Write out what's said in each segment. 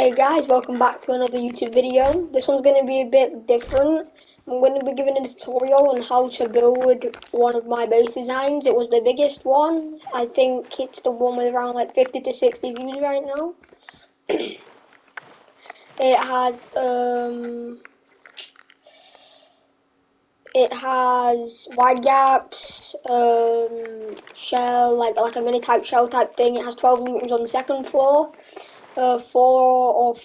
Hey guys, welcome back to another YouTube video. This one's going to be a bit different. I'm going to be giving a tutorial on how to build one of my base designs. It was the biggest one. I think it's the one with around like 50 to 60 views right now. It has wide gaps, shell, like a mini type shell type thing. It has 12 loot rooms on the second floor. 4 or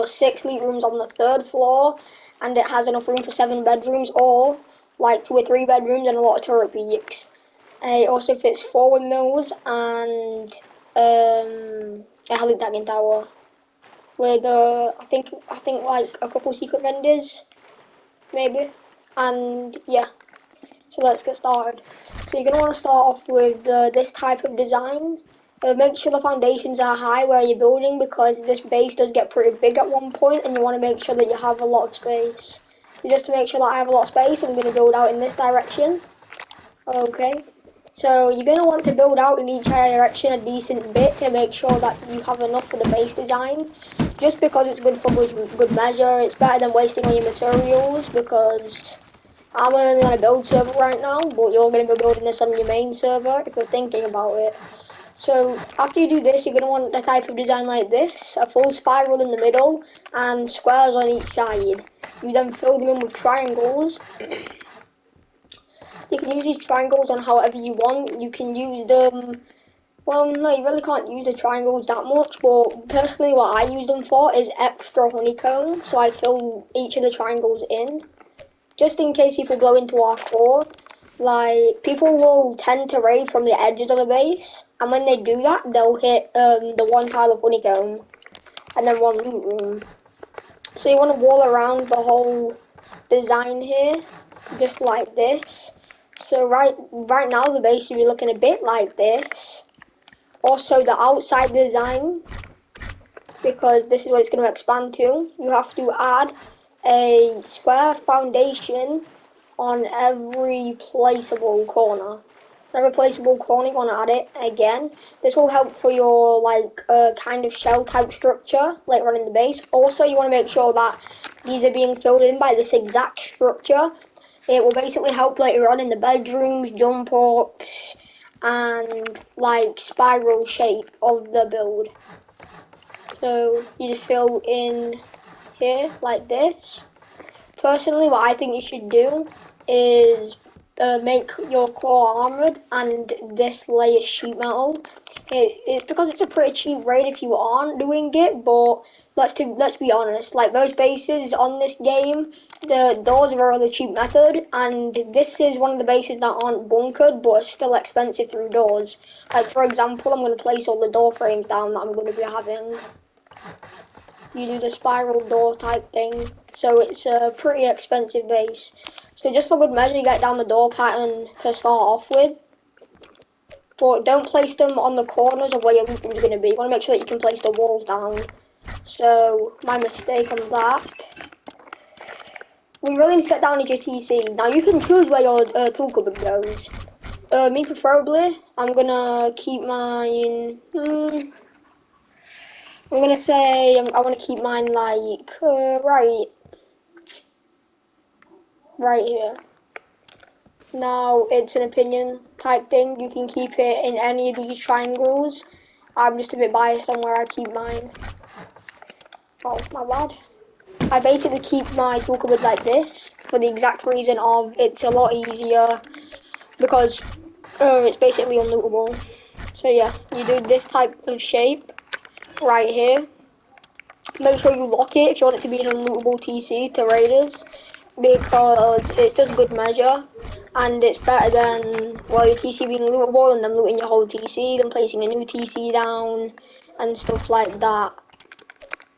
6 loot rooms on the third floor, and it has enough room for 7 bedrooms, or like 2 or 3 bedrooms and a lot of turret peaks. It also fits 4 windmills and a heli tower with I think like a couple secret vendors, maybe. And yeah, so let's get started. So you're gonna want to start off with this type of design. Make sure the foundations are high where you're building, because this base does get pretty big at one point and you want to make sure that you have a lot of space. So just to make sure that I have a lot of space, I'm going to build out in this direction. Okay. So you're going to want to build out in each direction a decent bit to make sure that you have enough for the base design. Just because it's good for good measure, it's better than wasting all your materials, because I'm only on a build server right now, but you're going to be building this on your main server if you're thinking about it. So after you do this, you're going to want a type of design like this, a full spiral in the middle and squares on each side. You then fill them in with triangles. You can use these triangles on however you want. You can use them, well, no, you really can't use the triangles that much, but personally what I use them for is extra honeycomb, so I fill each of the triangles in, just in case people go into our core. Like, people will tend to raid from the edges of the base, and when they do that, they'll hit the one tile of honeycomb, and then one loot room. So you want to wall around the whole design here, just like this. So right now the base should be looking a bit like this. Also the outside design, because this is what it's going to expand to, you have to add a square foundation on every placeable corner. Every placeable corner, you want to add it again. This will help for your kind of shell type structure later on in the base. Also, you want to make sure that these are being filled in by this exact structure. It will basically help later on in the bedrooms, jump ups, and like spiral shape of the build. So you just fill in here like this. Personally, what I think you should do is make your core armored and this layer sheet metal. It's because it's a pretty cheap raid if you aren't doing it, but let's be honest, like most bases on this game, the doors are a really cheap method, and this is one of the bases that aren't bunkered but are still expensive through doors. Like for example, I'm going to place all the door frames down that I'm going to be having. You do the spiral door type thing, so it's a pretty expensive base. So just for good measure, you get down the door pattern to start off with, but don't place them on the corners of where your loot room is going to be. You want to make sure that you can place the walls down. So my mistake on that. We really need to get down to your TC. Now you can choose where your tool cupboard goes. Me preferably, I'm gonna keep mine. I'm gonna say I want to keep mine like right here. Now it's an opinion type thing. You can keep it in any of these triangles. I'm just a bit biased on where I keep mine. Oh, my bad. I basically keep my tool cupboard like this for the exact reason of it's a lot easier, because it's basically unlootable. So yeah, you do this type of shape right here. Make sure you lock it if you want it to be an unlootable TC to raiders, because it's just good measure, and it's better than, well, your TC being lootable and them looting your whole TC, then placing a new TC down and stuff like that.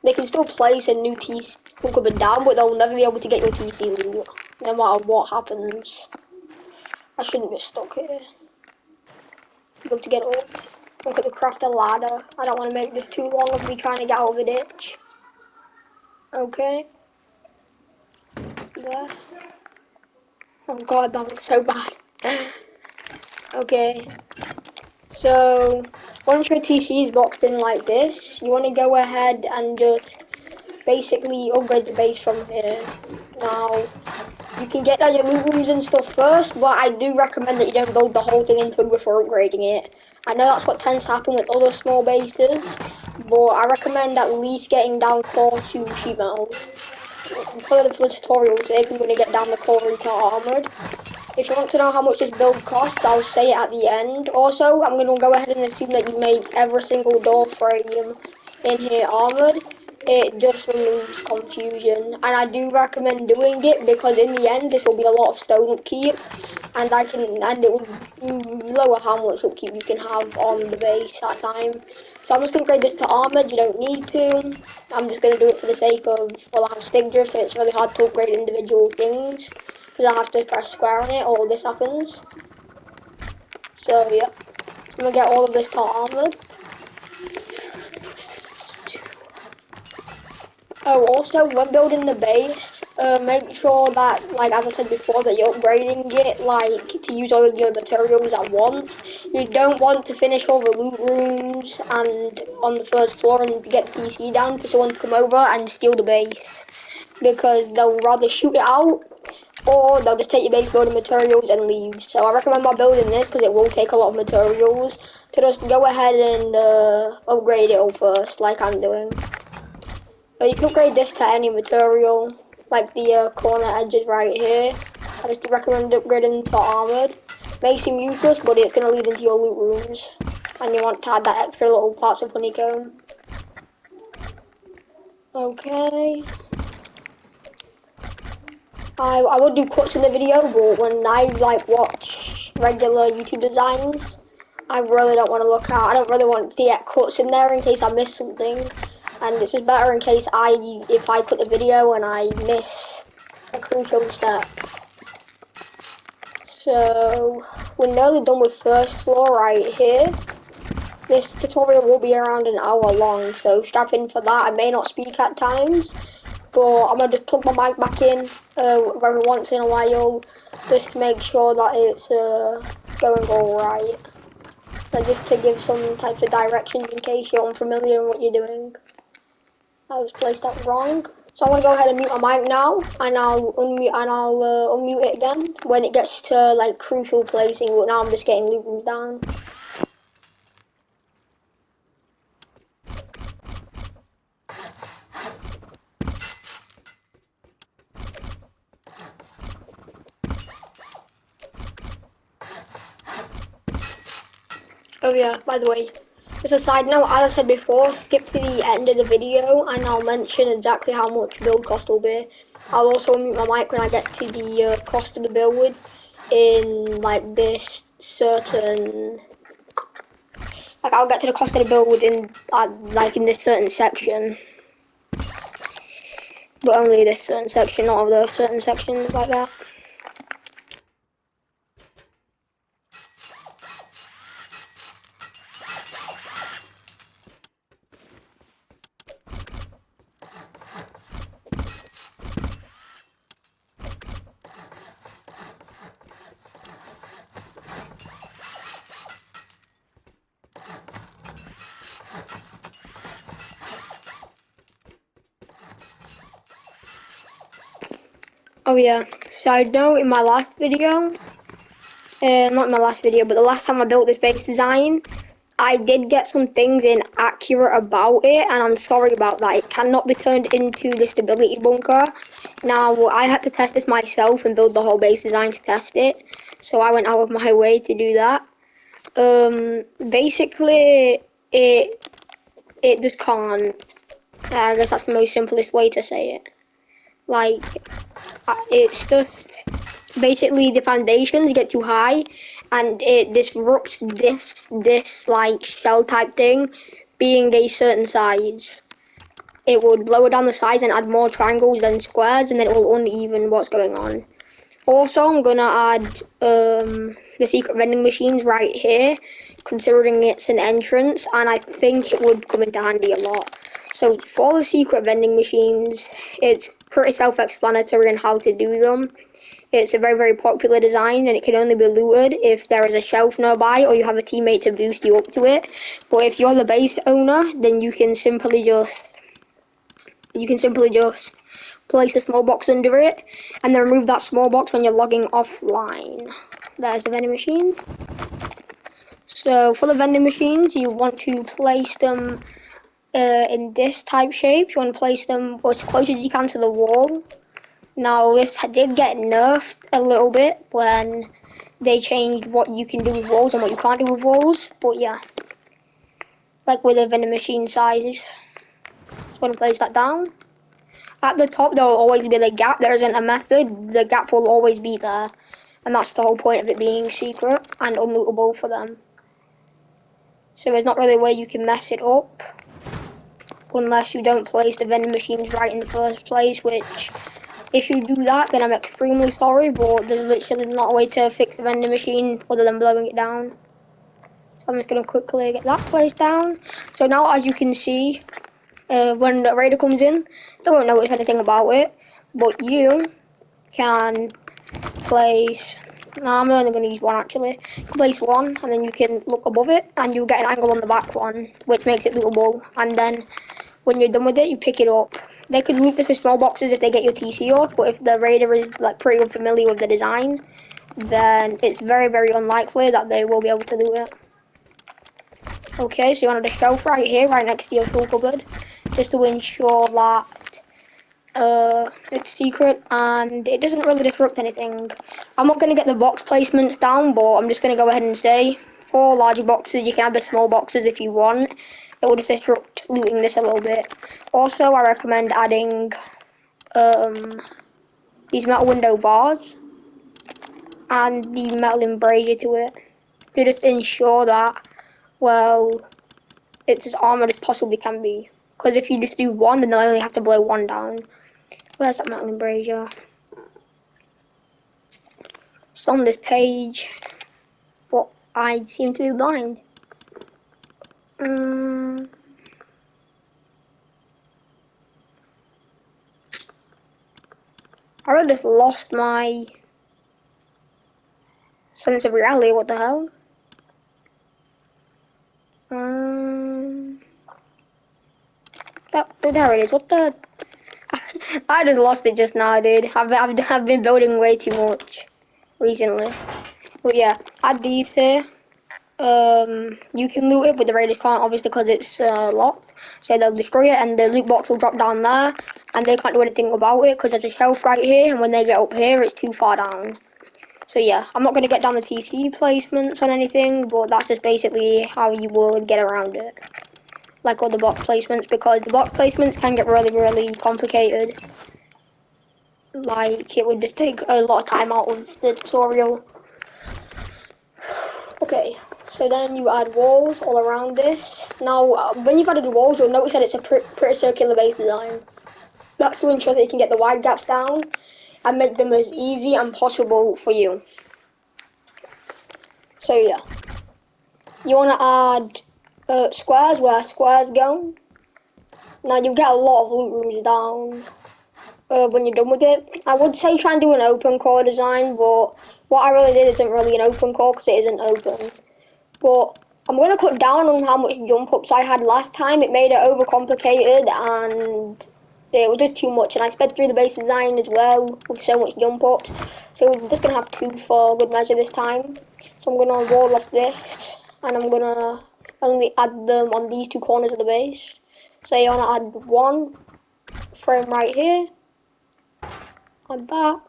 They can still place a new TC cupboard down, but they'll never be able to get your TC loot, no matter what happens. I shouldn't be stuck here. Be able to get up. Look at the crafter ladder. I don't want to make this too long of me trying to get out of a ditch. Okay. There. Oh god, that looks so bad. Okay. So once your TC is boxed in like this, you want to go ahead and just basically upgrade the base from here. Now, you can get down your loot rooms and stuff first, but I do recommend that you don't build the whole thing into it before upgrading it. I know that's what tends to happen with other small bases, but I recommend at least getting down core to sheet metal. For the tutorials, if you're going to get down the core into armored. If you want to know how much this build costs, I'll say it at the end. Also, I'm going to go ahead and assume that you make every single door frame in here armored. It just removes confusion, and I do recommend doing it because in the end this will be a lot of stone upkeep, and it will lower how much upkeep you can have on the base at time. So I'm just going to grade this to armored. You don't need to. I'm just going to do it for the sake of, well, I have stick drift, and it's really hard to upgrade individual things because I have to press square on it or this happens. So yeah, I'm going to get all of this to armored. Oh, also, when building the base, make sure that, like, as I said before, that you're upgrading it, like, to use all of your materials at once. You don't want to finish all the loot rooms and on the first floor and get the PC down for someone to come over and steal the base. Because they'll rather shoot it out, or they'll just take your base building materials and leave. So I recommend by building this, because it will take a lot of materials, to just go ahead and upgrade it all first, like I'm doing. But you can upgrade this to any material, like the corner edges right here. I just recommend upgrading to armored. May seem useless, but it's going to lead into your loot rooms. And you want to add that extra little parts of honeycomb. Okay. I would do cuts in the video, but when I like watch regular YouTube designs, I really don't want to look at. I don't really want to get cuts in there in case I miss something, and this is better in case if I cut the video and I miss a crucial step. So we're nearly done with first floor right here. This tutorial will be around an hour long, so strap in for that. I may not speak at times, but I'm gonna just plug my mic back in every once in a while, just to make sure that it's going all right. And just to give some types of directions in case you're unfamiliar with what you're doing. I just placed that wrong. So I'm gonna go ahead and mute my mic now, and I'll unmute it again when it gets to like crucial placing. But now I'm just getting loot rooms down. Oh yeah, by the way, just a side note, as I said before, skip to the end of the video and I'll mention exactly how much build cost will be. I'll also mute my mic when I get to the cost of the build in like this certain, like I'll get to the cost of the build in like in this certain section. But only this certain section, not other certain sections like that. Oh yeah, side note, in my last video, not in my last video, but the last time I built this base design, I did get some things inaccurate about it, and I'm sorry about that. It cannot be turned into the stability bunker. Now, I had to test this myself and build the whole base design to test it, so I went out of my way to do that. Basically, it just can't. I guess that's the most simplest way to say it. Like, it's just basically the foundations get too high and it disrupts this like shell type thing being a certain size. It would lower down the size and add more triangles than squares, and then it will uneven what's going on. Also, I'm gonna add the secret vending machines right here, considering it's an entrance, and I think it would come into handy a lot. So for the secret vending machines, it's pretty self-explanatory on how to do them. It's a very, very popular design, and it can only be looted if there is a shelf nearby or you have a teammate to boost you up to it. But if you're the base owner, then you can simply just place a small box under it, and then remove that small box when you're logging offline. There's the vending machine. So for the vending machines, you want to place them in this type shape. You want to place them as close as you can to the wall. Now this did get nerfed a little bit when they changed what you can do with walls and what you can't do with walls. But yeah, like with the vending machine sizes. Just want to place that down. At the top there will always be the gap. There isn't a method. The gap will always be there. And that's the whole point of it being secret and unlootable for them. So there's not really a way you can mess it up. Unless you don't place the vending machines right in the first place, which if you do that then I'm extremely sorry, but there's literally not a way to fix the vending machine other than blowing it down. So I'm just going to quickly get that placed down. So now as you can see, when the raider comes in, they won't notice anything about it, but you can place, no, I'm only going to use one actually, place one and then you can look above it and you'll get an angle on the back one, which makes it lootable, and then when you're done with it, you pick it up. They could loot this with small boxes if they get your TC off, but if the raider is like pretty unfamiliar with the design, then it's very, very unlikely that they will be able to loot it. Okay, so you want a shelf right here, right next to your tool cupboard, just to ensure that it's secret and it doesn't really disrupt anything. I'm not going to get the box placements down, but I'm just going to go ahead and say, for larger boxes, you can add the small boxes if you want. It will just disrupt looting this a little bit. Also, I recommend adding these metal window bars and the metal embrasure to it to just ensure that, well, it's as armoured as possibly can be. Because if you just do one, then they'll only have to blow one down. Where's that metal embrasure? It's on this page, but I seem to be blind. I really just lost my sense of reality. What the hell? There it is. What the? I just lost it just now, dude. I've been building way too much recently. But yeah, add these here. You can loot it, but the raiders can't, obviously, because it's locked. So they'll destroy it, and the loot box will drop down there, and they can't do anything about it because there's a shelf right here, and when they get up here, it's too far down. So yeah, I'm not going to get down the TC placements on anything, but that's just basically how you would get around it. Like all the box placements, because the box placements can get really, really complicated. Like, it would just take a lot of time out of the tutorial. Okay, so then you add walls all around this. Now, when you've added the walls, you'll notice that it's a pretty circular base design. That's to ensure that you can get the wide gaps down and make them as easy and possible for you. So yeah, you want to add squares where squares go. Now you get a lot of loot rooms down when you're done with it. I would say try and do an open core design, but what I really did isn't really an open core because it isn't open. But I'm going to cut down on how much jump ups I had last time. It made it overcomplicated and it was just too much, and I sped through the base design as well with so much jump ups. So we're just going to have two for good measure this time. So I'm going to wall off this, and I'm going to only add them on these two corners of the base. So you want to add one frame right here, add that.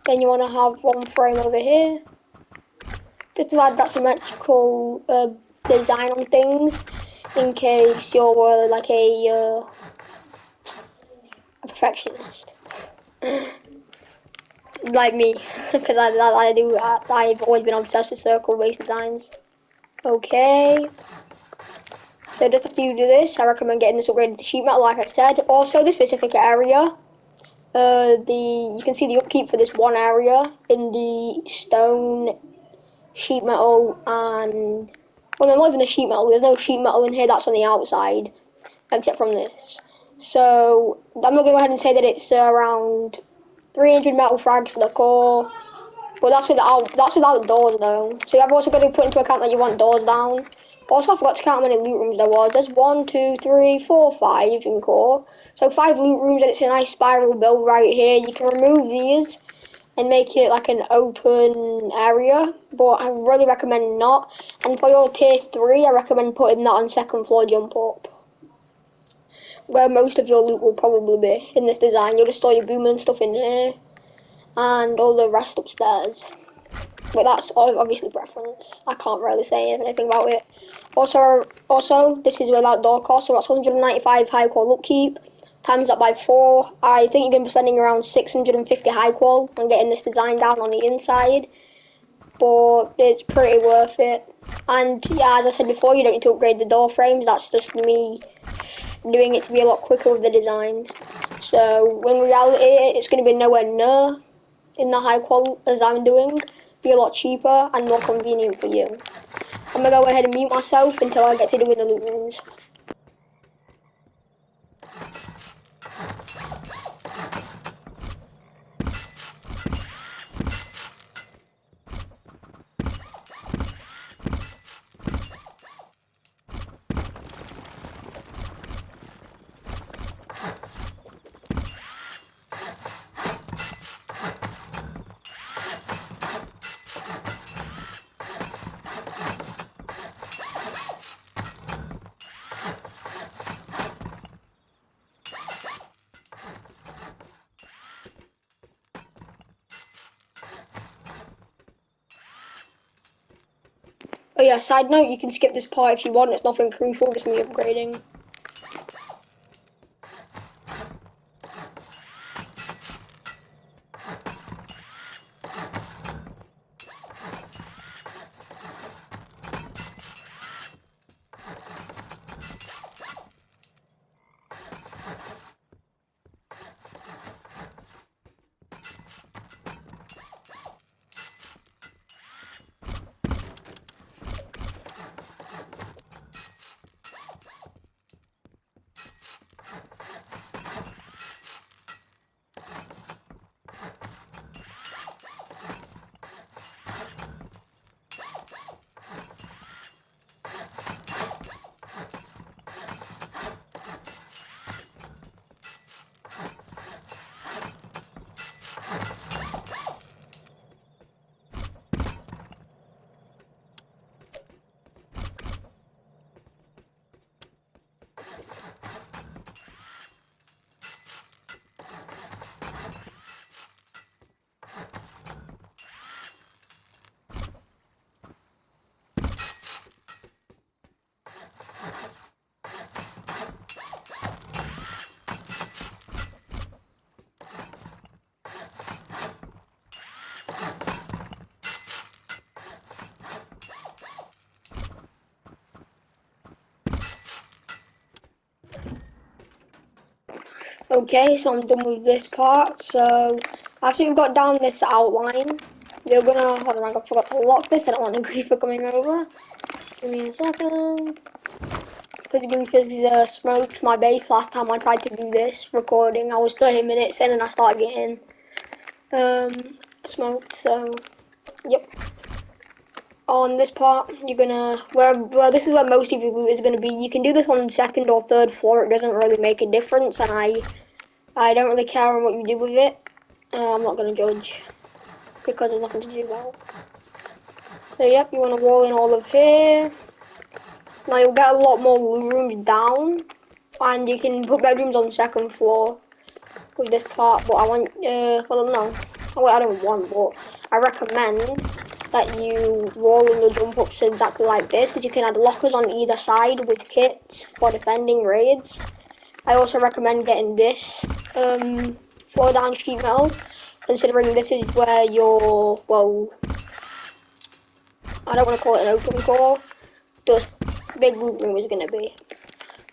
Then you want to have one frame over here, just to add that symmetrical design on things, in case you're like a perfectionist, like me, because I've always been obsessed with circle-based designs. Okay, so just after you do this, I recommend getting this upgraded to sheet metal, like I said. Also, the specific area, you can see the upkeep for this one area in the stone, sheet metal, and well, not even the sheet metal. There's no sheet metal in here. That's on the outside, except from this. So I'm going to go ahead and say that it's around 300 metal frags for the core. But that's without doors though. So I've also got to put into account that you want doors down. Also, I forgot to count how many loot rooms there was. There's 1, 2, 3, 4, 5 in core. So 5 loot rooms, and it's a nice spiral build right here. You can remove these and make it like an open area, but I really recommend not. And for your tier 3, I recommend putting that on second floor jump up, where most of your loot will probably be in this design. You'll just store your boomer and stuff in here, and all the rest upstairs. But that's obviously preference. I can't really say anything about it. Also, this is without door cost, so that's 195 high qual upkeep. Times that by 4. I think you're going to be spending around 650 high qual on getting this design down on the inside. But it's pretty worth it. And yeah, as I said before, you don't need to upgrade the door frames. That's just me doing it to be a lot quicker with the design. So in reality, it's going to be nowhere near in the high quality as I'm doing. Be a lot cheaper and more convenient for you. I'm gonna go ahead and mute myself until I get to doing the loot rooms. Oh yeah, side note, you can skip this part if you want, it's nothing crucial, just me upgrading. Okay, so I'm done with this part. So after you've got down this outline, you're gonna, hold on, I forgot to lock this, I don't want a griefer coming over. Give me a second. Because Griefers smoked my base last time I tried to do this recording. I was 30 minutes in and I started getting smoked, so yep. On this part, you're gonna, well, this is where most of your loot is gonna be. You can do this on second or third floor, it doesn't really make a difference, and I don't really care on what you do with it. I'm not gonna judge, because there's nothing to do about. So yep, you wanna wall in all of here. Now you'll get a lot more loot rooms down, and you can put bedrooms on second floor with this part, but I want, well no, well, I don't want, but I recommend that you roll in the jump ups exactly like this, because you can add lockers on either side with kits for defending raids. I also recommend getting this floor down sheet metal, considering this is where your, well, I don't want to call it an open core, just big loot room is going to be.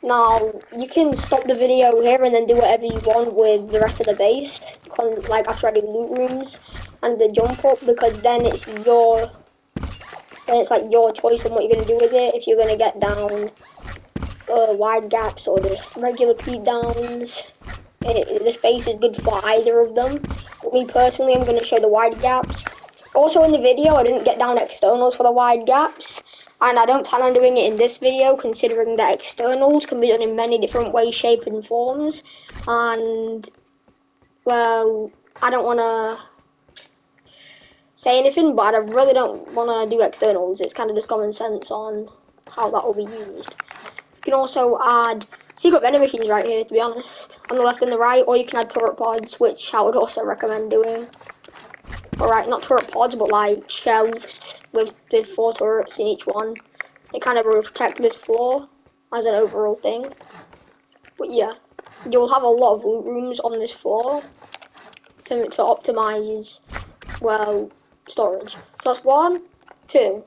Now, you can stop the video here and then do whatever you want with the rest of the base, like after adding loot rooms and the jump up, because then it's like your choice on what you're going to do with it. If you're going to get down wide gaps or just regular peat downs. The space is good for either of them. But me personally, I'm going to show the wide gaps. Also in the video, I didn't get down externals for the wide gaps. And I don't plan on doing it in this video, considering that externals can be done in many different ways, shapes, and forms. And, well, I don't want to say anything, but I really don't want to do externals. It's kind of just common sense on how that will be used. You can also add secret vending machines right here, to be honest, on the left and the right, or you can add turret pods, which I would also recommend doing. Alright, not turret pods, but like shelves with 4 turrets in each one. They kind of protect this floor as an overall thing. But yeah, you'll have a lot of loot rooms on this floor to optimize, well, storage. So that's 1, 2,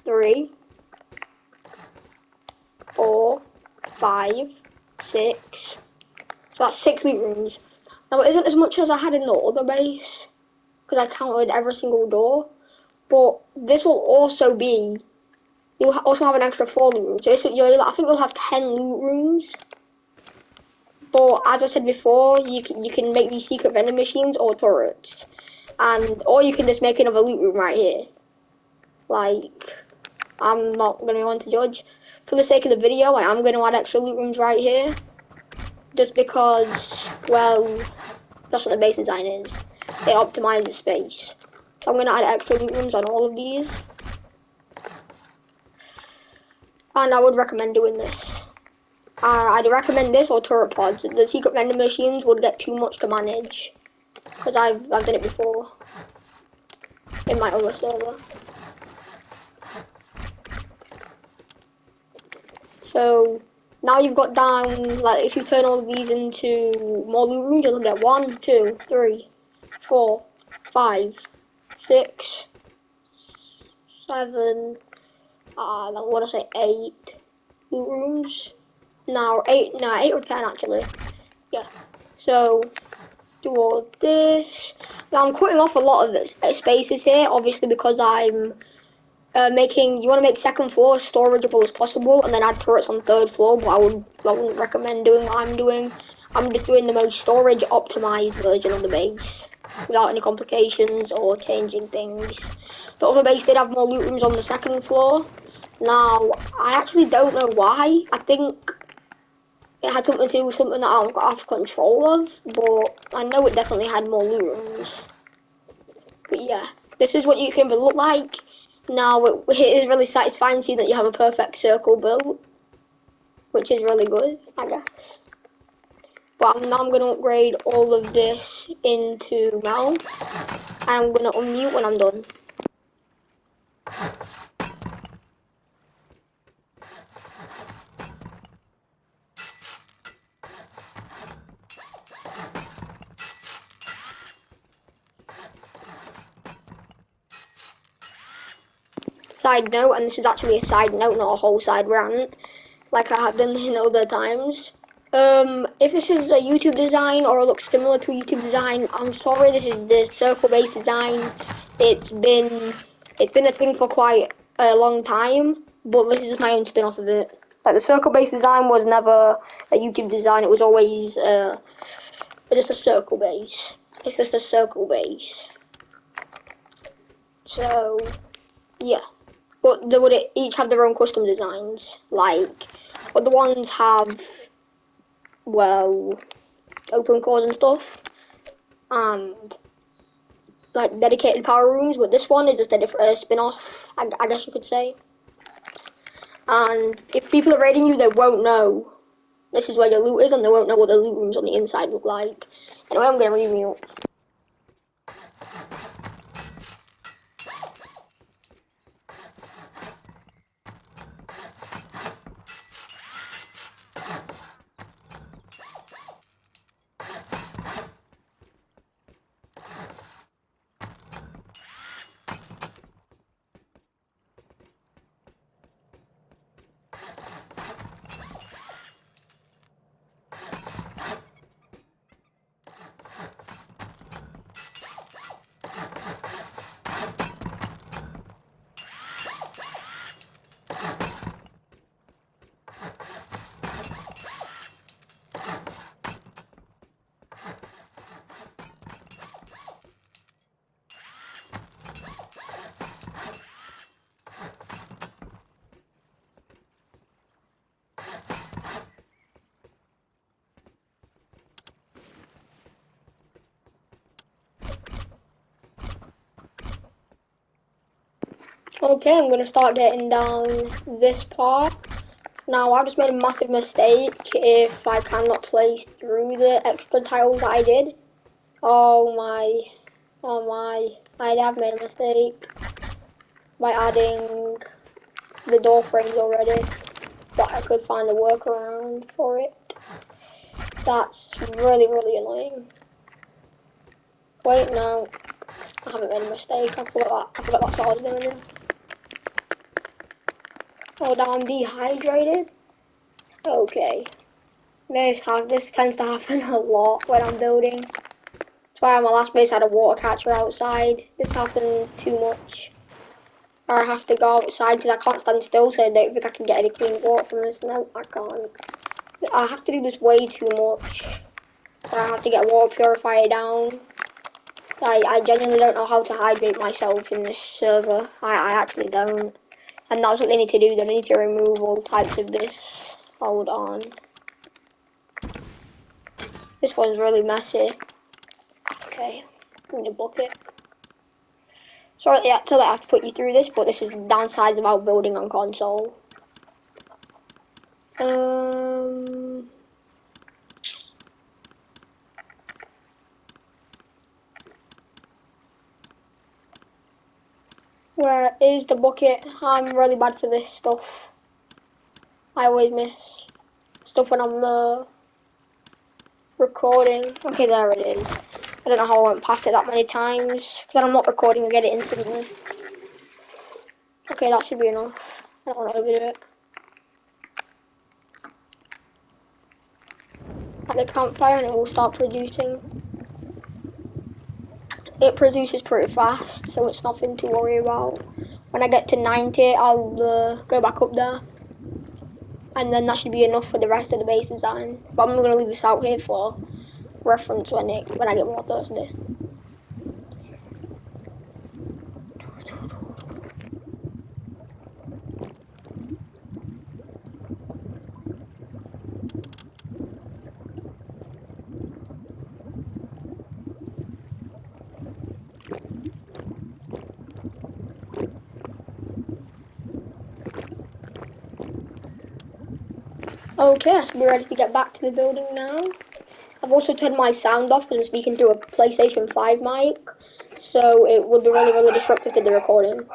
3, 4, 5, 6. So that's 6 loot rooms. Now it isn't as much as I had in the other base, because I counted every single door. But this will also be, you'll also have an extra 4 loot rooms. So I think you'll have 10 loot rooms. But as I said before, you can make these secret vending machines or turrets, or you can just make another loot room right here. Like, I'm not gonna be one to judge. For the sake of the video, I am gonna add extra loot rooms right here, just because, well, that's what the base design is. They optimize the space. So I'm gonna add extra loot rooms on all of these, and I would recommend doing this. I'd recommend this or turret pods. The secret vending machines would get too much to manage, because I've done it before in my other server. So now you've got down, like, if you turn all of these into more loot rooms, you'll get 1, 2, 3, 4, 5, 6, 7, I want to say 8 loot rooms. Now 8 or 10 actually. Yeah. So do all this. Now I'm cutting off a lot of spaces here, obviously, because I'm you want to make second floor as storageable as possible, and then add turrets on third floor. But I wouldn't recommend doing what I'm doing. I'm just doing the most storage optimized version of the base, without any complications or changing things. The other base did have more loot rooms on the second floor. Now I actually don't know why. I think it had something to do with something that I don't got off control of, but I know it definitely had more loot rooms. But yeah, this is what you can look like. Now it is really satisfying seeing that you have a perfect circle built, which is really good, I guess. But now I'm going to upgrade all of this into mount, and I'm going to unmute when I'm done. Side note, and this is actually a side note, not a whole side rant, like I have done in other times. If this is a YouTube design or looks similar to a YouTube design, I'm sorry. This is the circle-based design. It's been a thing for quite a long time, but this is my own spin-off of it. Like, the circle-based design was never a YouTube design. It was always just a circle base. It's just a circle base. So yeah. But they would each have their own custom designs. Like, other ones have, well, open cores and stuff, and like dedicated power rooms. But this one is just a spin-off, I guess you could say. And if people are raiding you, they won't know this is where your loot is, and they won't know what the loot rooms on the inside look like. Anyway, I'm gonna review. Okay, I'm gonna start getting down this part. Now, I've just made a massive mistake if I cannot place through the extra tiles that I did. Oh my, I have made a mistake by adding the door frames already, but I could find a workaround for it. That's really, really annoying. Wait, no, I haven't made a mistake. I forgot that's what I was doing. Oh, now I'm dehydrated. Okay. This tends to happen a lot when I'm building. That's why my last base had a water catcher outside. This happens too much. Or I have to go outside because I can't stand still, so I don't think I can get any clean water from this. No, I can't. I have to do this way too much. Or I have to get a water purifier down. I genuinely don't know how to hydrate myself in this server. I actually don't. And that's what they need to do. They need to remove all types of this. Hold on. This one's really messy. Okay, I need a bucket. Sorry that I have to put you through this, but this is the downsides about building on console. Where is the bucket? I'm really bad for this stuff. I always miss stuff when I'm recording. Okay, there it is. I don't know how I went past it that many times, because then I'm not recording and get it instantly. Okay, that should be enough. I don't want to overdo it. At the campfire and it will start producing. It produces pretty fast, so it's nothing to worry about. When I get to 90, I'll go back up there. And then that should be enough for the rest of the base design. But I'm going to leave this out here for reference when I get more thirsty. Okay, so we're ready to get back to the building now. I've also turned my sound off because I'm speaking through a PlayStation 5 mic, so it would be really, really disruptive to the recording.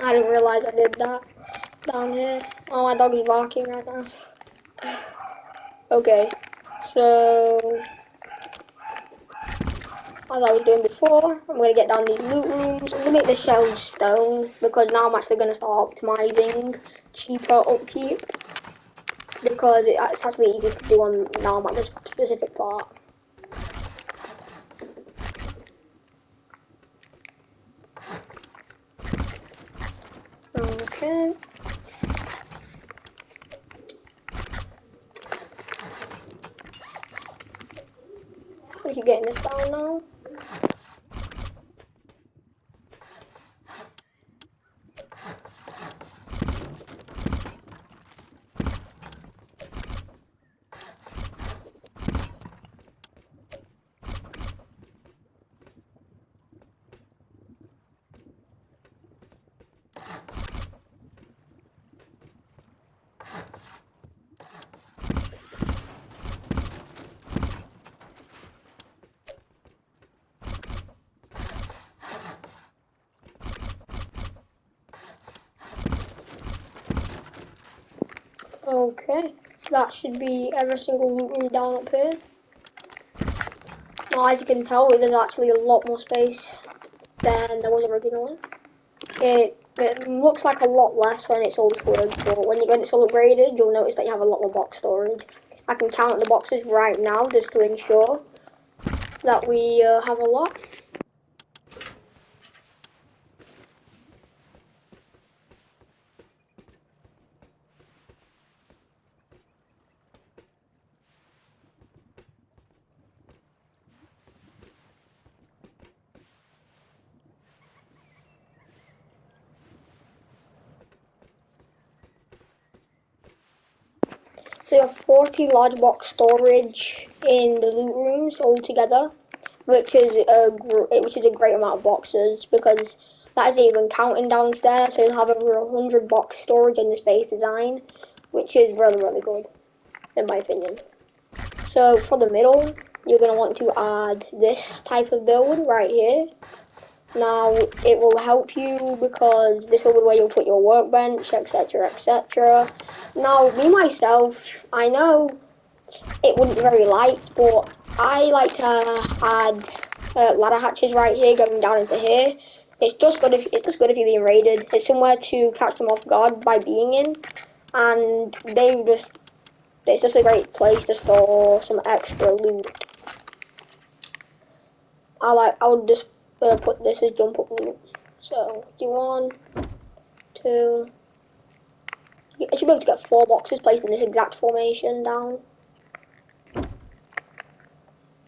I didn't realize I did that down here. Oh, my dog is barking right now. Okay, so as I was doing before, I'm going to get down these loot rooms. I'm going to make the shelves stone because now I'm actually going to start optimizing cheaper upkeep because it's actually easy to do on now I'm at this specific part. Okay. I keep getting this down now. Okay, that should be every single loot room down up here. Now, as you can tell, there's actually a lot more space than there was originally. It looks like a lot less when it's all full, but when it's all upgraded, you'll notice that you have a lot more box storage. I can count the boxes right now just to ensure that we have a lot. So you have 40 large box storage in the loot rooms altogether, which is a great amount of boxes because that isn't even counting downstairs. So you'll have over 100 box storage in this base design, which is really good in my opinion. So for the middle, you're gonna want to add this type of build right here. Now, it will help you because this will be where you'll put your workbench, etc, etc. Now, me myself, I know it wouldn't be very light, but I like to add ladder hatches right here going down into here. It's just good if you're being raided. It's somewhere to catch them off guard by being in, and it's just a great place to store some extra loot. I would just put this as jump up loot. So do 1, 2. I should be able to get 4 boxes placed in this exact formation down.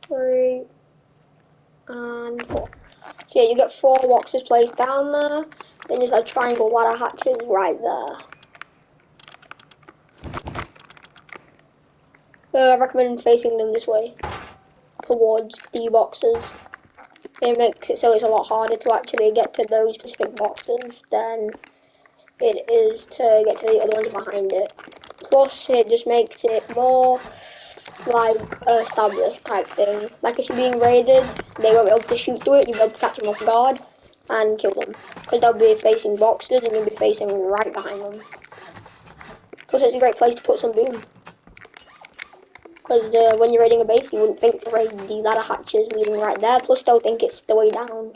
3 and 4. So yeah, you get 4 boxes placed down there. Then there's like triangle ladder hatches right there. I recommend facing them this way towards the boxes. It makes it so it's a lot harder to actually get to those specific boxes than it is to get to the other ones behind it. Plus, it just makes it more like established type thing. Like if you're being raided, they won't be able to shoot through it, you'll be able to catch them off guard and kill them. Because they'll be facing boxes and you'll be facing right behind them. Plus it's a great place to put some boom. Because when you're raiding a base, you wouldn't think to raid the ladder hatches leading right there. Plus they'll think it's the way down.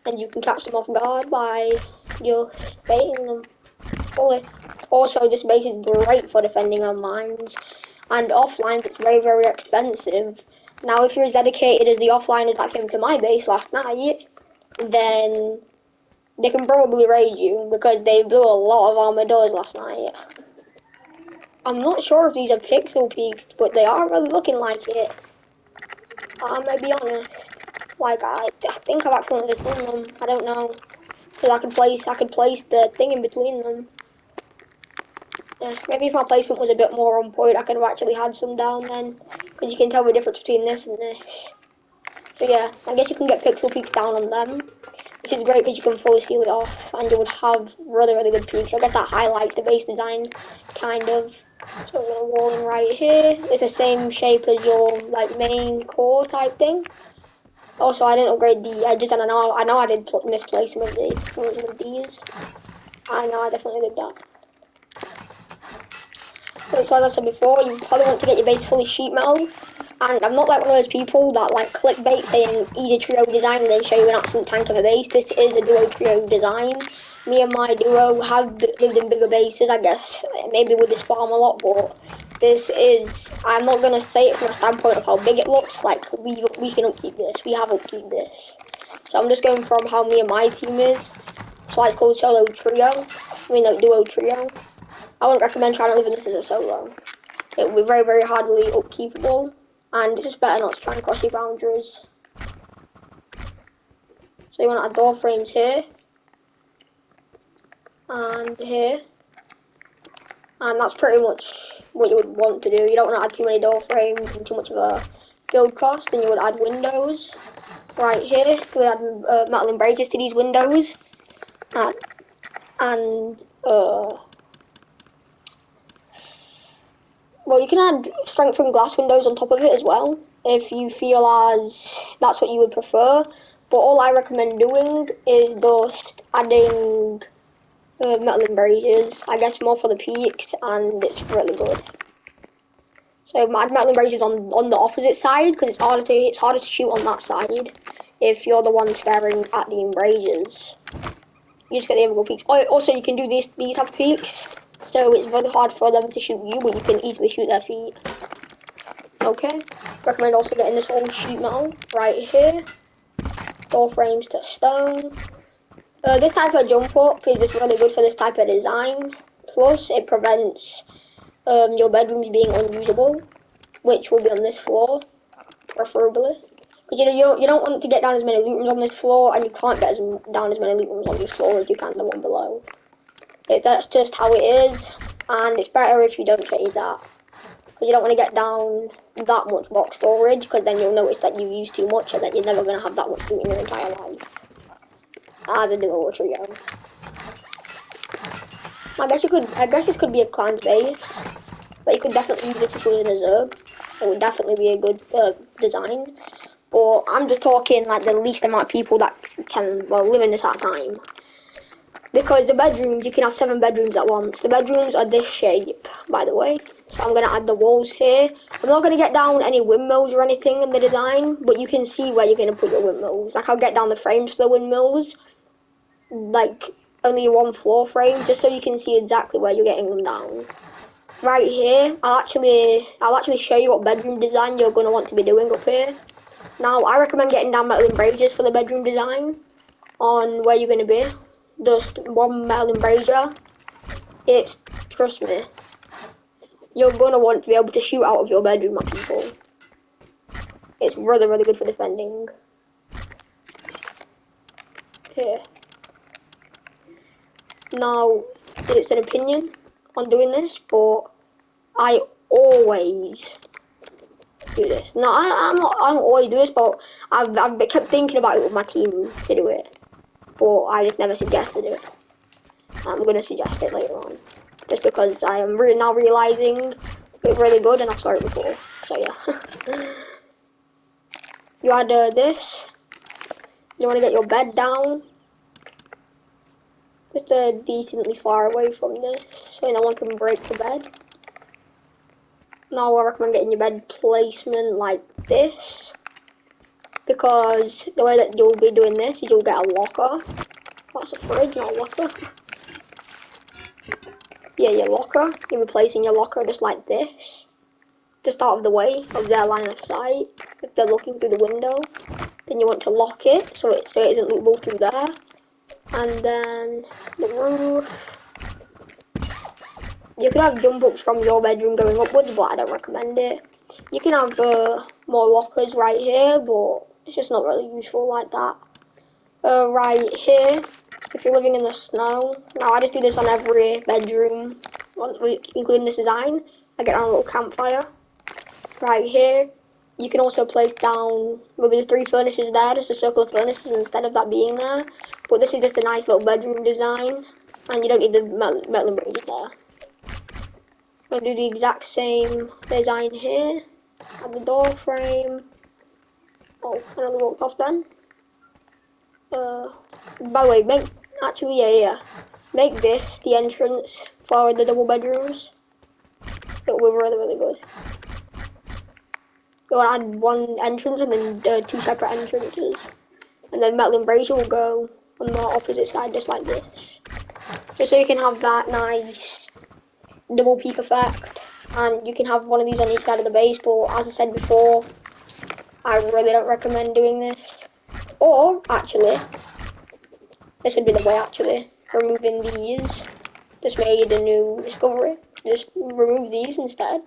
And you can catch them off guard by just baiting them fully. Also, this base is great for defending on lines. And offline, it's very expensive. Now, if you're as dedicated as the offliners that came to my base last night, then they can probably raid you because they blew a lot of armor doors last night. I'm not sure if these are pixel peaks, but they are really looking like it. I may be honest. Like I think I've accidentally done them. I don't know, because I could place the thing in between them. Yeah, maybe if my placement was a bit more on point, I could have actually had some down then, because you can tell the difference between this and this. So yeah, I guess you can get pixel peaks down on them, which is great because you can fully scale it off, and you would have really good peaks. I guess that highlights the base design, kind of. So we're gonna wall in right here. It's the same shape as your like main core type thing. Also, I didn't upgrade the edges, and I know I did misplace some of these. I know I definitely did that. So as I said before, you probably want to get your base fully sheet metal. And I'm not like one of those people that like clickbait saying easy trio design and then show you an absolute tank of a base. This is a duo trio design. Me and my duo have lived in bigger bases, I guess. Maybe with the spam a lot, but this is, I'm not going to say it from a standpoint of how big it looks. Like, we can upkeep this. We have upkeep this. So I'm just going from how me and my team is. So it's called solo trio. I mean, like duo trio. I wouldn't recommend trying to live in this as a solo. It will be very hardly upkeepable, and it's just better not to try and cross your boundaries. So you want to add door frames here, and here, and that's pretty much what you would want to do. You don't want to add too many door frames and too much of a build cost, and you would add windows right here. You would add metal embraces to these windows, and well, you can add strengthened glass windows on top of it as well, if you feel as that's what you would prefer. But all I recommend doing is just adding metal embraces. I guess more for the peaks, and it's really good. So add metal embraces on the opposite side, because it's harder to shoot on that side if you're the one staring at the embraces. You just get the invisible peaks. Also, you can do these type of peaks, so it's very hard for them to shoot you, but you can easily shoot their feet. Okay. Recommend also getting this whole sheet metal right here. Door frames to stone. This type of jump up is just really good for this type of design. Plus, it prevents your bedrooms being unusable, which will be on this floor, preferably. Because you don't want to get down as many loot rooms on this floor, and you can't get down as many loot rooms on this floor as you can the one below. That's just how it is, and it's better if you don't change that. because you don't want to get down that much box storage, because then you'll notice that you use too much and that you're never going to have that much food in your entire life. As a duo or trio. I guess this could be a clan's base. But you could definitely use this as a reserve. It would definitely be a good design. But I'm just talking like the least amount of people that can live in this at a time. Because the bedrooms, you can have 7 bedrooms at once. The bedrooms are this shape, by the way. So I'm going to add the walls here. I'm not going to get down any windmills or anything in the design, but you can see where you're going to put your windmills. Like I'll get down the frames for the windmills, like only 1 floor frame, just so you can see exactly where you're getting them down. Right here, I'll actually show you what bedroom design you're going to want to be doing up here. Now, I recommend getting down metal embrasures for the bedroom design on where you're going to be. Just 1 metal embrasure. Trust me, you're going to want to be able to shoot out of your bedroom at people. It's really, really good for defending. Here. Now, it's an opinion on doing this, but I always do this. No, I don't always do this, but I've kept thinking about it with my team to do it, but I just never suggested it. I'm gonna suggest it later on, just because I am now realizing it's really good, and I've started before. So yeah, you add this. You want to get your bed down, just decently far away from this, so no one can break the bed. Now I recommend getting your bed placement like this, because the way that you'll be doing this is you'll get a locker. That's a fridge, not a locker. Yeah, your locker. You'll be placing your locker just like this, just out of the way of their line of sight. If they're looking through the window, then you want to lock it so it isn't loopable through there. And then the roof. You could have jump ups from your bedroom going upwards, but I don't recommend it. You can have more lockers right here, but it's just not really useful like that. Right here, if you're living in the snow, now I just do this on every bedroom, including this design. I get on a little campfire. Right here, you can also place down maybe the 3 furnaces there, just a circle of furnaces instead of that being there. But this is just a nice little bedroom design, and you don't need the metal embrasures there. I'm going to do the exact same design here. Add the door frame. Oh, I nearly walked off then. By the way, make this the entrance for the double bedrooms. It will be really, really good. You'll add 1 entrance and then 2 separate entrances. And then metal embrasure will go on the opposite side, just like this. Just so you can have that nice double peak effect. And you can have one of these on each side of the base, but as I said before, I really don't recommend doing this. Or, actually, this would be the way, actually. Removing these. Just made a new discovery. Just remove these instead.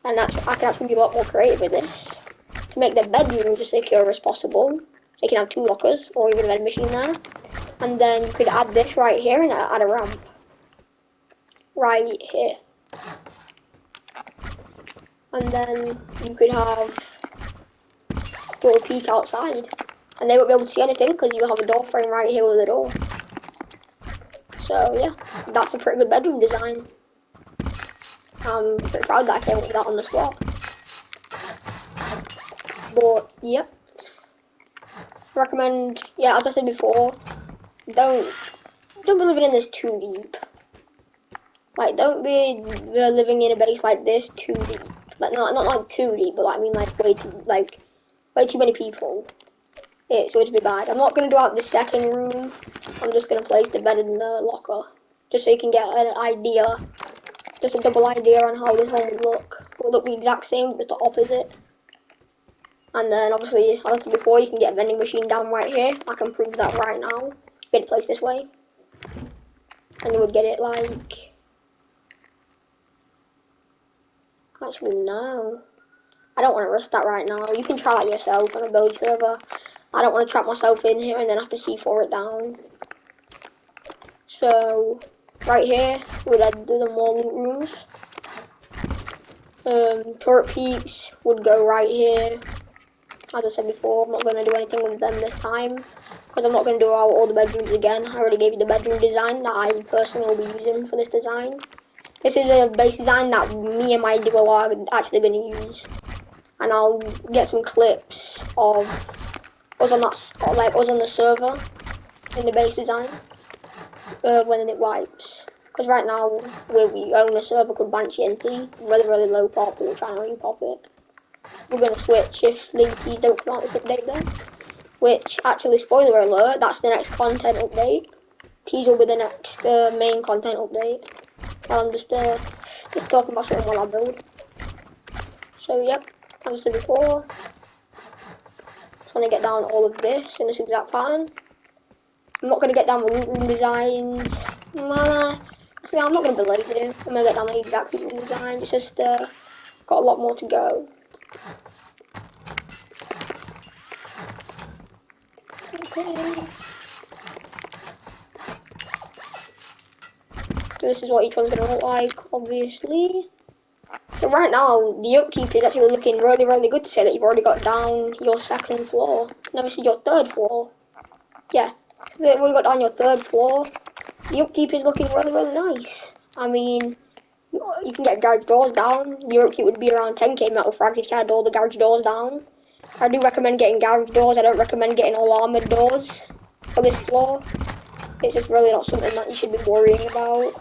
And I can actually be a lot more creative with this. To make the bedroom as secure as possible. So you can have 2 lockers, or even a vending machine there. And then you could add this right here, and add a ramp. Right here. And then you could have a little peek outside. And they won't be able to see anything because you have a door frame right here with a door. So yeah, that's a pretty good bedroom design. I'm pretty proud that I came up with that on the spot. But yep, recommend. Yeah, as I said before, don't be living in this too deep. Like, don't be living in a base like this too deep. Like, not like too deep, but I mean like way too many people. It's going to be bad. I'm not going to do out the second room. I'm just going to place the bed in the locker, just so you can get an idea, just a double idea on how this one would look. It would look the exact same, just the opposite. And then obviously, as I said before, you can get a vending machine down right here. I can prove that right now. Get it placed this way. And you would get it like... Actually, no. I don't want to risk that right now. You can try that yourself on a build server. I don't want to trap myself in here and then have to C4 it down. So, right here, we'd do the more loot rooms. Turret peaks would go right here. As I said before, I'm not going to do anything with them this time, because I'm not going to do out all the bedrooms again. I already gave you the bedroom design that I personally will be using for this design. This is a base design that me and my duo are actually going to use. And I'll get some clips of us on that, like us on the server in the base design when it wipes. Because right now we own a server called Banshee NT, really low pop, but we're trying to repop it. We're going to switch if Sleepies don't come out this update then. Which, actually, spoiler alert, that's the next content update. Teas will be the next main content update. I'm just talking about something while I build. So, yep, as I said before, just want to get down all of this in this exact pattern. I'm not going to get down the loot room designs. See, I'm not going to be lazy. I'm going to get down the exact loot room design. It's just got a lot more to go. Okay. So this is what each one's going to look like, obviously. So right now, the upkeep is actually looking really good to say that you've already got down your second floor. No, this is your third floor. Yeah, we've got down your third floor. The upkeep is looking really nice. I mean, you can get garage doors down. Your upkeep would be around 10k metal frags if you had all the garage doors down. I do recommend getting garage doors. I don't recommend getting all armored doors for this floor. It's just really not something that you should be worrying about.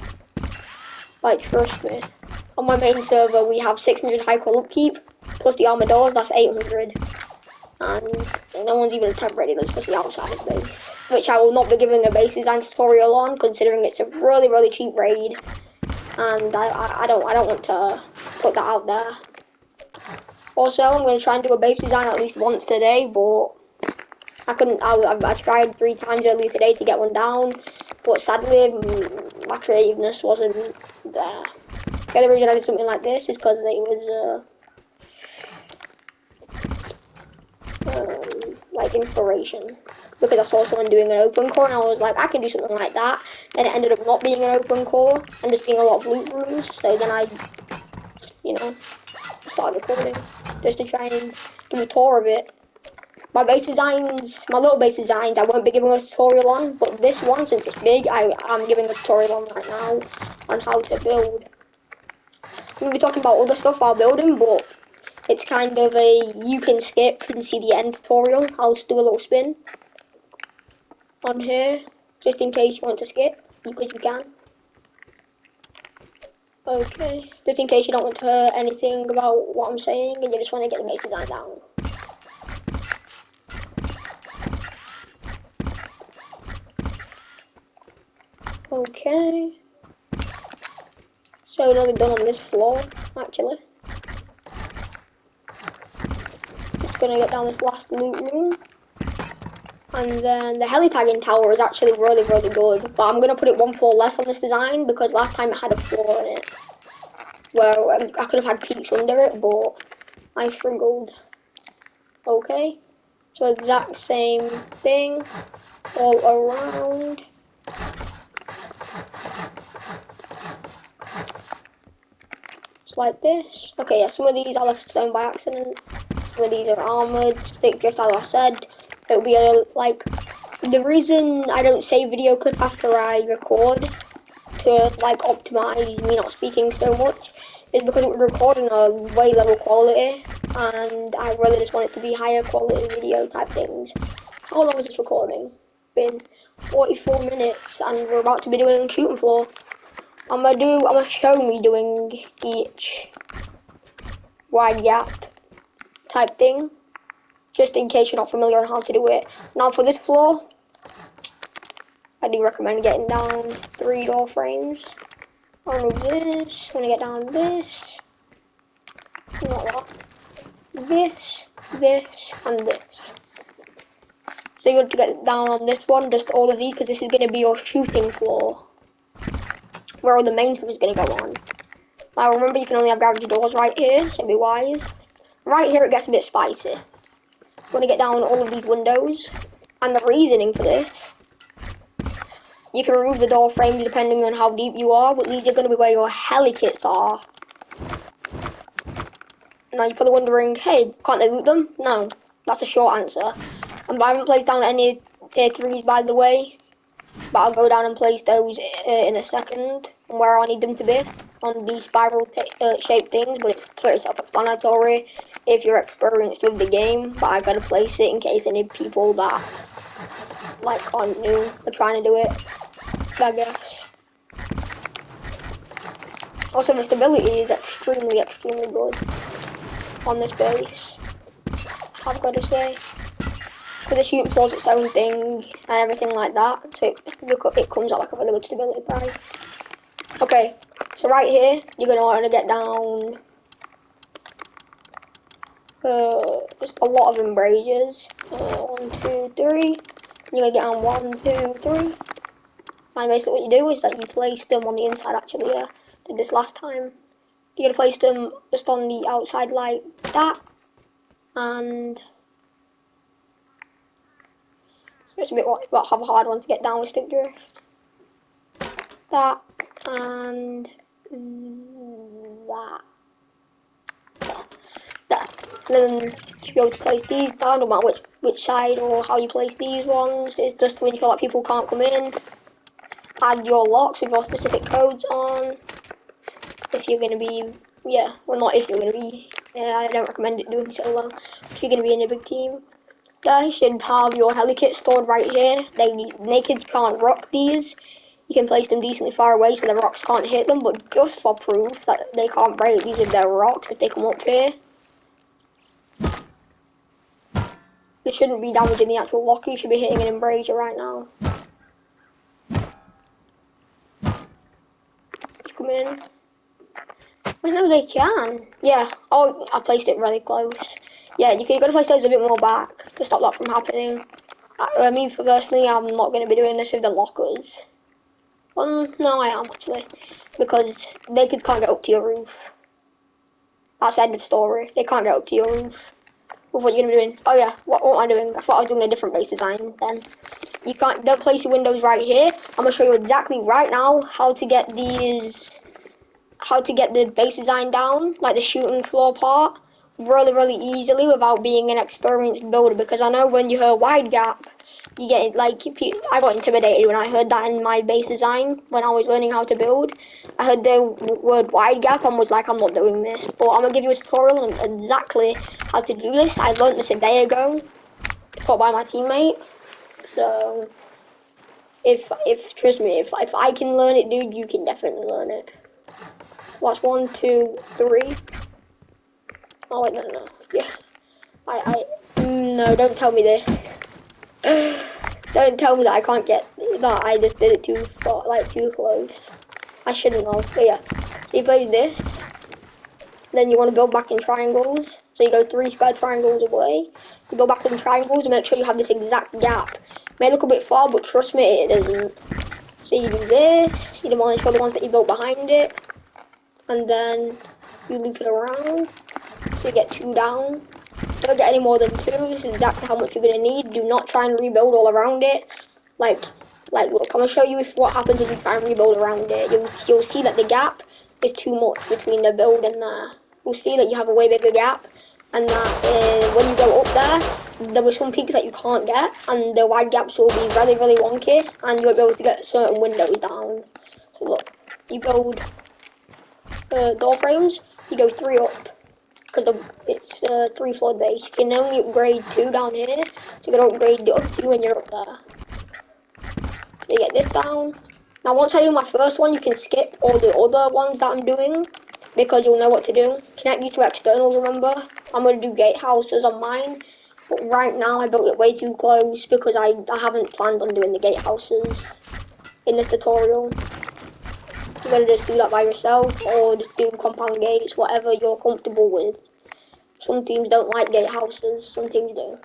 Like, trust me. On my main server, we have 600 high qual upkeep, plus the armor doors, that's 800. And no one's even attempt ready, that's just the outside base. Which I will not be giving a base design tutorial on, considering it's a really cheap raid. And I don't want to put that out there. Also, I'm going to try and do a base design at least once today, but I couldn't, I tried 3 times earlier today to get one down, but sadly, my creativeness wasn't there. The other reason I did something like this is because it was, like inspiration. Because I saw someone doing an open core and I was like, I can do something like that. Then it ended up not being an open core and just being a lot of loot rooms. So then I, you know, started recording just to try and do a tour of it. My base designs, my little base designs, I won't be giving a tutorial on, but this one, since it's big, I'm giving a tutorial on right now on how to build. I'm going to be talking about other stuff while building, but it's kind of a, you can skip and see the end tutorial. I'll just do a little spin on here, just in case you want to skip, because you can. Okay, just in case you don't want to hear anything about what I'm saying and you just want to get the base design down. Okay. So nearly done on this floor, actually. Just gonna get down this last loot room. And then the heli tagging tower is actually really good. But I'm gonna put it 1 floor less on this design because last time it had a floor in it. Well, I could have had peaks under it, but I struggled. Okay. So exact same thing all around. Like this. Okay, yeah, some of these I left stone by accident. Some of these are armored, stick drift, as I said. It'll be like, the reason I don't save video clip after I record to like optimize me not speaking so much is because it would record in a way lower quality and I really just want it to be higher quality video type things. How long is this recording? Been 44 minutes and we're about to be doing shooting floor. I'm gonna show me doing each wide gap type thing, just in case you're not familiar on how to do it. Now for this floor, I do recommend getting down 3 door frames. I'll remove this, I'm gonna get down this, not that, this, and this. So you want to get down on this one, just all of these, because this is gonna be your shooting floor, where all the main stuff is gonna go on. Now remember, you can only have garage doors right here, so be wise. Right here it gets a bit spicy. You want to get down all of these windows, and the reasoning for this, you can remove the door frames depending on how deep you are, but these are going to be where your heli kits are. Now you're probably wondering, hey, can't they loot them? No, that's a short answer. I haven't placed down any tier 3s, by the way, but I'll go down and place those in a second where I need them to be on these spiral shaped things, but it's pretty self-explanatory if you're experienced with the game, but I've got to place it in case any people that like aren't new are trying to do it, I guess. Also, the stability is extremely good on this base, I've got to say. Because the shooting floor's its own thing and everything like that, so it comes out like a really good stability price. Okay, so right here, you're going to want to get down just a lot of embrasures. 1, 2, 3. You're going to get down 1, 2, 3. And basically what you do is that you place them on the inside, actually, yeah. Did this last time. You're going to place them just on the outside like that. And it's a bit of a hard one to get down with stick drift. That and that. And then you should be able to place these down, no matter which side or how you place these ones. It's just to ensure that people can't come in. Add your locks with your specific codes on. If you're going to be, yeah, well not if you're going to be, I don't recommend it doing solo. If you're going to be in a big team. Guys should have your heli kit stored right here. Nakeds can't rock these. You can place them decently far away so the rocks can't hit them, but just for proof that they can't break these with their rocks if they come up here. They shouldn't be damaging the actual locker, you should be hitting an embrasure right now. Just come in. I know they can. Yeah, oh, I placed it really close. Yeah, you've got to place those a bit more back to stop that from happening. I mean, personally, I'm not going to be doing this with the lockers. No, I am actually, because they can't get up to your roof. That's the end of story. They can't get up to your roof. What are you gonna be doing? Oh yeah, what am I doing? I thought I was doing a different base design then. Don't place your windows right here. I'm gonna show you exactly right now how to get the base design down, like the shooting floor part, really easily without being an experienced builder, because I know when you hear wide gap, you get like, I got intimidated when I heard that in my base design when I was learning how to build. I heard the word wide gap and was like, I'm not doing this, but I'm gonna give you a tutorial on exactly how to do this. I learned this a day ago, taught by my teammates, so trust me, if I can learn it, dude, you can definitely learn it. Watch 1, 2, 3. Oh wait, no. Yeah. No, don't tell me this. Don't tell me that I can't get that. I just did it too far, like too close. I shouldn't have. But yeah. So you place this. Then you want to build back in triangles. So you go 3 square triangles away. You go back in triangles and make sure you have this exact gap. It may look a bit far, but trust me, it isn't. So you do this. You demolish all the ones that you built behind it. And then you loop it around, so you get 2 down. Don't get any more than 2, this is exactly how much you're going to need. Do not try and rebuild all around it. Like look, I'm going to show you what happens if you try and rebuild around it. You'll see that the gap is too much between the build and there. You'll see that you have a way bigger gap, and that when you go up there were some peaks that you can't get, and the wide gaps will be really wonky, and you won't be able to get certain windows down. So look, you build door frames, you go 3 up, because it's 3 floor base. You can only upgrade 2 down here, so you can upgrade the other 2 when you're up there. So you get this down. Now once I do my first one, you can skip all the other ones that I'm doing, because you'll know what to do. Connect these to externals, remember? I'm going to do gatehouses on mine, but right now I built it way too close, because I haven't planned on doing the gatehouses in this tutorial. You're going to just do that by yourself, or just do compound gates, whatever you're comfortable with. Some teams don't like gatehouses, some teams do.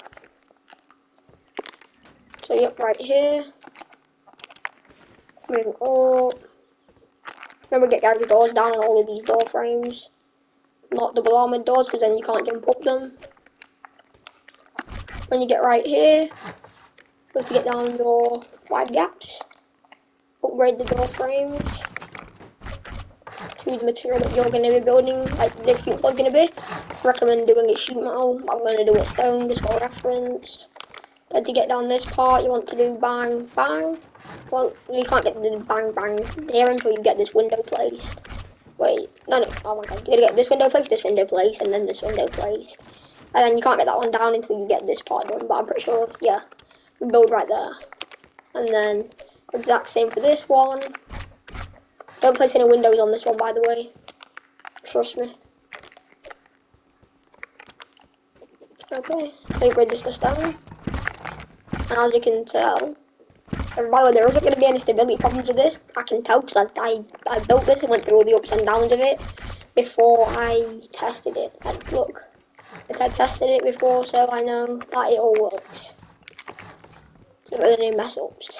So yep, right here. Moving up. Remember, get garage doors down on all of these door frames. Not double armored doors, because then you can't jump up them. When you get right here, you have to get down your wide gaps. Upgrade the door frames. use the material that you're going to be building, like this sheet was going to be. Recommend doing it sheet metal. I'm going to do it stone just for reference. Then to get down this part, you want to do bang, bang. Well, you can't get the bang, bang here until you get this window placed. Wait, no, oh my god, you gotta get this window placed, and then this window placed. And then you can't get that one down until you get this part done, but I'm pretty sure, yeah, we build right there. And then, exact same for this one. Don't place any windows on this one, by the way. Trust me. Okay, so you grid this to stone. And as you can tell, and by the way, there isn't going to be any stability problems with this. I can tell because I built this and went through all the ups and downs of it before I tested it. Like, look, I tested it before, so I know that it all works. So there's any mess ups.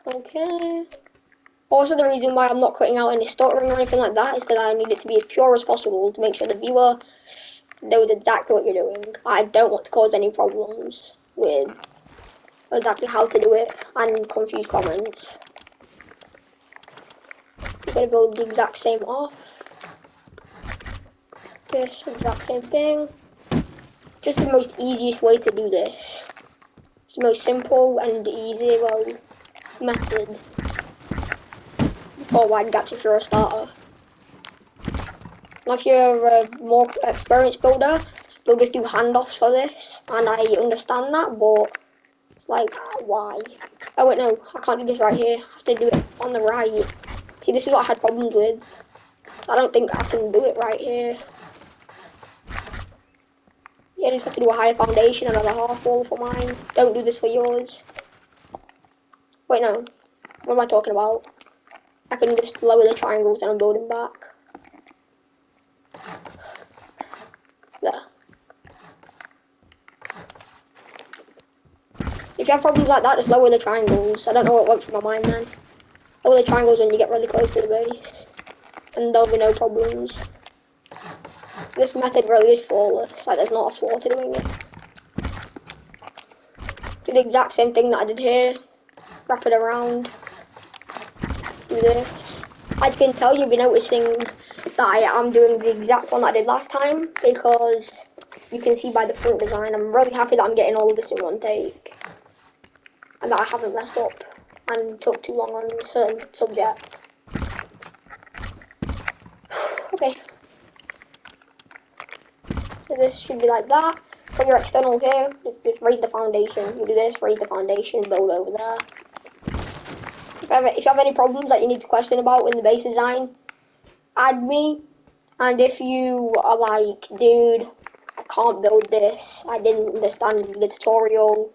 Okay. Also, the reason why I'm not cutting out any stuttering or anything like that is because I need it to be as pure as possible to make sure the viewer knows exactly what you're doing. I don't want to cause any problems with exactly how to do it and confuse comments. You're going to build the exact same off. This exact same thing. Just the most easiest way to do this. It's the most simple and easy method for wide gaps if you're a starter. Now if you're a more experienced builder, you'll just do handoffs for this, and I understand that, but it's like, why? Oh wait, no, I can't do this right here. I have to do it on the right. See, this is what I had problems with. I don't think I can do it right here. Yeah, I just have to do a higher foundation, another half wall for mine. Don't do this for yours. Wait, no. What am I talking about? I can just lower the triangles and I'm building back. There. If you have problems like that, just lower the triangles. I don't know what works for my mind, man. Lower the triangles when you get really close to the base. And there'll be no problems. This method really is flawless. Like, there's not a flaw to doing it. Do the exact same thing that I did here. Wrap it around. Do this. I can tell you'll be noticing that I am doing the exact one that I did last time, because you can see by the front design, I'm really happy that I'm getting all of this in one take. And that I haven't messed up and took too long on a certain subject. Okay. So this should be like that. For your external here, just raise the foundation. You do this, raise the foundation, build over there. If you have any problems that you need to question about in the base design, add me. And if you are like, dude, I can't build this, I didn't understand the tutorial,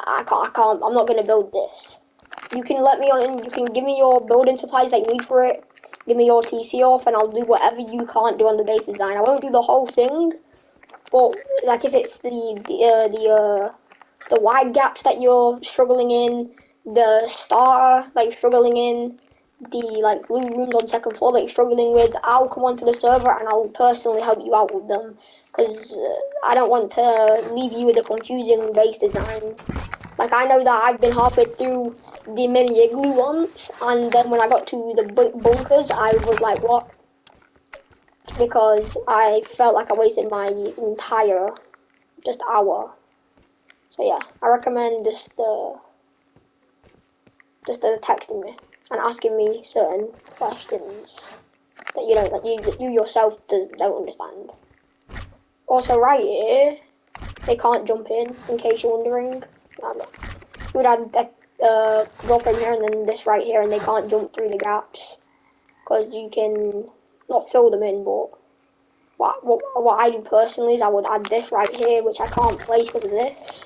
I'm not going to build this. You can let me on, you can give me your building supplies that you need for it, give me your TC off, and I'll do whatever you can't do on the base design. I won't do the whole thing, but like if it's the wide gaps that you're struggling in, the starter that you're struggling in, the like blue rooms on second floor that you're struggling with, I'll come onto the server and I'll personally help you out with them, because I don't want to leave you with a confusing base design. Like, I know that I've been halfway through the mini igloo once, and then when I got to the bunkers, I was like, what? Because I felt like I wasted my entire just hour. So yeah, I recommend just texting me and asking me certain questions that you yourself don't understand. Also, right here, they can't jump in case you're wondering. You would add go from here and then this right here, and they can't jump through the gaps because you can not fill them in. But what I do personally is I would add this right here, which I can't place because of this.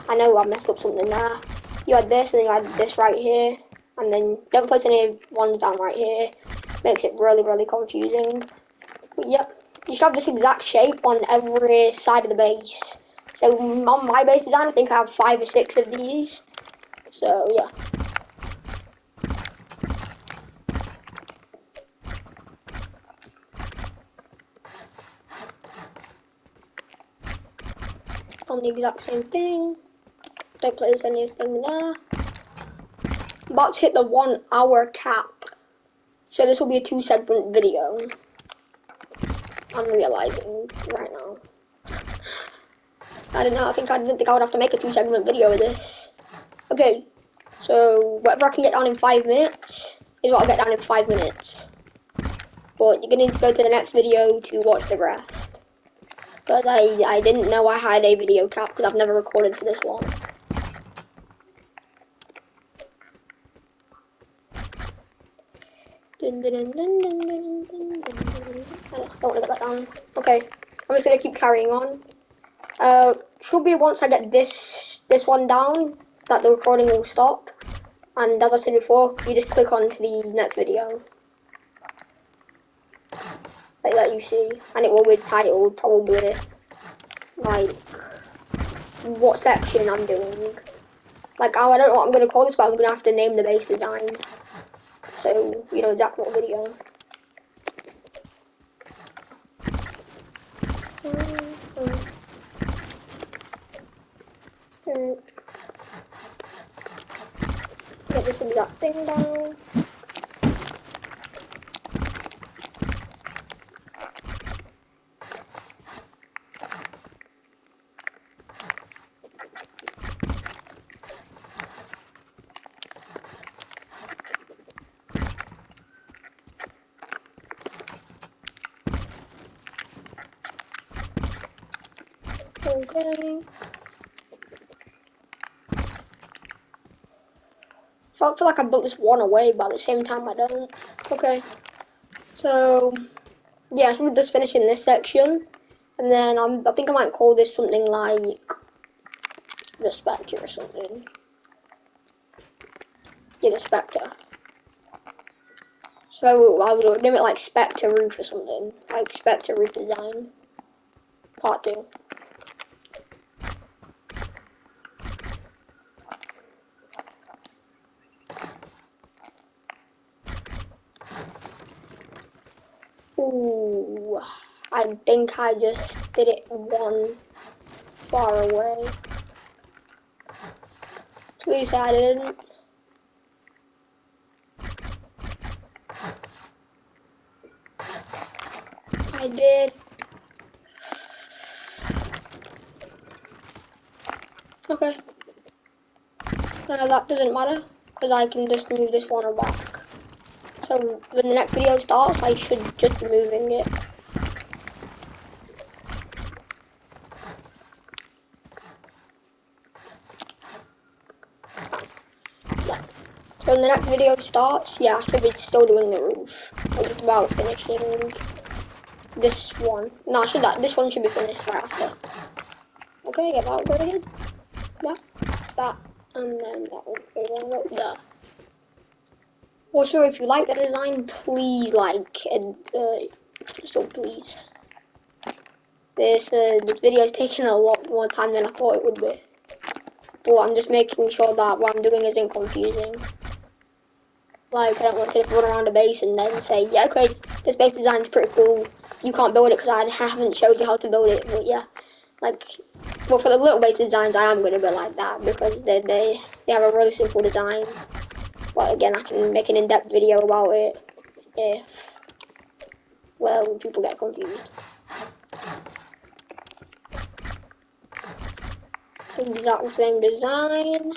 I know I messed up something there. You add this, and then you add this right here, and then don't place any ones down right here. Makes it really, really confusing. But yep, you should have this exact shape on every side of the base. So on my base design, I think I have 5 or 6 of these. So yeah. On the exact same thing. Don't place anything there. about to hit the 1 hour cap. So this will be a 2-segment video. I'm realizing right now. I didn't think I would have to make a 2-segment video with this. Okay, so whatever I can get down in 5 minutes is what I'll get down in 5 minutes. But you're gonna need to go to the next video to watch the rest. Because I didn't know I had a video cap because I've never recorded for this long. I don't want to get that down. Okay, I'm just gonna keep carrying on. Should be once I get this one down that the recording will stop. And as I said before, you just click on to the next video. Like that you see. And it will be titled probably like what section I'm doing. Like I don't know what I'm gonna call this, but I'm gonna have to name the base design. So you know exactly what video. Get this exact thing down. Okay. So I feel like I built this one away, but at the same time I don't. Okay. So yeah, so we're just finishing this section, and then I think I might call this something like the Specter or something. Yeah, the Specter. So I would name it like Specter Roof or something, like Specter Roof Design, Part 2. Ooh, I think I just did it one far away. Please say I didn't. I did. Okay. That doesn't matter, because I can just move this one back. So when the next video starts, I should just be moving it. So when the next video starts, yeah, I should be still doing the roof. I'm just about finishing this one. No, this one should be finished right after. Okay, get that going. That, and then that one go there. Also, if you like the design, please like and so please. This video is taking a lot more time than I thought it would be. But I'm just making sure that what I'm doing isn't confusing. Like, I don't want to just run around a base and then say, yeah, okay, this base design is pretty cool. You can't build it because I haven't showed you how to build it. But yeah, like, well, for the little base designs, I am going to be like that because they have a really simple design. But again, I can make an in-depth video about it if, well, people get confused. Exactly same design.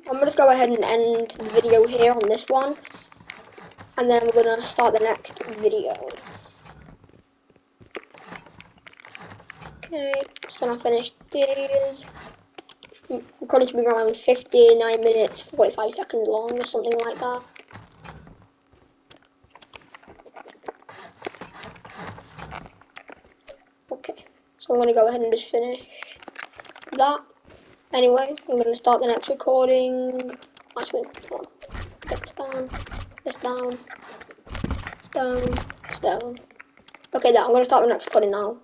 I'm gonna just go ahead and end the video here on this one, and then we're gonna start the next video. Okay, just gonna finish these. Recording should be around 59 minutes, 45 seconds long, or something like that. Okay, so I'm gonna go ahead and just finish that. Anyway, I'm gonna start the next recording. Actually, hold on. Get this down, this down, this down, this down. Okay, I'm gonna start the next recording now.